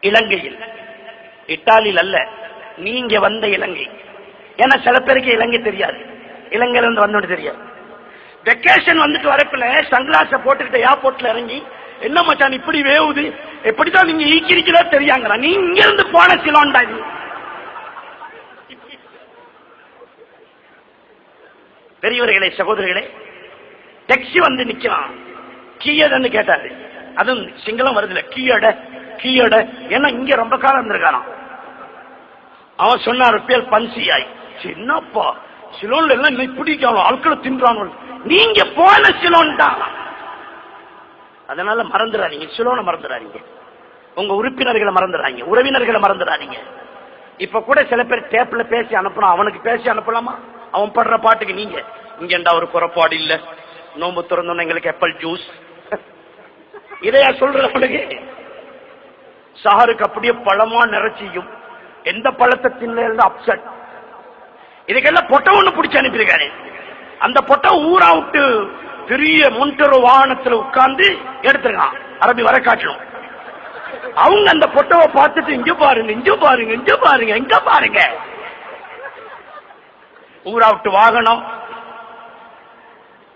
இலங்கையில், இத்தாலியில் அல்ல, நீங்க வந்த இலங்கை. ஏன்னா சில பேருக்கு இலங்கை தெரியாது, இலங்கையில இருந்து வந்தோன்னு தெரியாது. வெக்கேஷன் வந்துட்டு வரப்பில சன்கிளாஸ போட்டுக்கிட்ட ஏர்போர்ட்ல இறங்கி, என்ன மச்சான் இப்படி வேவுது, எப்படிதான் நீங்க ஈக்கிறீங்களோ தெரியாங்களா, நீ இங்க இருந்து போன சிலோன்டா. பெரியவர்களே, சகோதரிகளே, டாக்ஸி வந்து நிக்கிறான், கீயடன்னு கேட்டாரு. அதுவும் சிங்களம் வருதுல, கீயட கீயட. ஏன்னா இங்க ரொம்ப காலம் இருந்திருக்காராம். அவன் சொன்னார் பேர் பன்சியாய். சின்னப்பா, சிலோன்ல எல்லாம் இன்னைக்கு பிடிக்காம ஆட்களை தின்றாங்க, நீங்க போன சிலோன் தான். அதனால மறந்துடாதீங்க, சிலோனை மறந்துடாதீங்க, உங்க உறுப்பினர்களை மறந்துடாதீங்க, உறவினர்களை மறந்துடாதீங்க. இப்ப கூட சில பேர் டேப்ல பேசி அனுப்பணும், அவனுக்கு பேசி அனுப்பலாமா? அவன் படுற பாட்டுக்கு நீங்க இங்கண்டா ஒரு குறைபாடு இல்ல, நோம்பு திறந்தோன்னு எங்களுக்கு ஆப்பிள் ஜூஸ், இதையா சொல்றவனுக்கு? சாருக்கு அப்படியே பழமா நிறைச்சியும், எந்த பழத்தை தின்ன அப்செட். இதுக்கெல்லாம் பொட்டை ஒண்ணு பிடிச்சு அனுப்பியிருக்காரு. அந்த பொட்டை ஊரா விட்டு பெரிய மொண்டரோ வாகனத்துல உட்கார்ந்து எடுத்துருக்கான், அரபி வர காட்டணும். அவங்க அந்த பொட்டவை பார்த்துட்டு இங்க பாருங்க, இங்க பாருங்க, இங்க பாருங்க, எங்க பாருங்க. ஊரா விட்டு வாகனம்,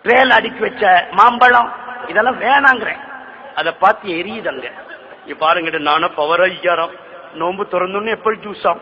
ட்ரெயில் அடுக்கி வச்ச மாம்பழம், இதெல்லாம் வேணாங்கிறேன். அதை பார்த்து எரியுதங்க. பாருங்க, நானும் பவர் ஐயாரம் நோம்பு திறந்தோன்னு எப்படி ஜூஸாம்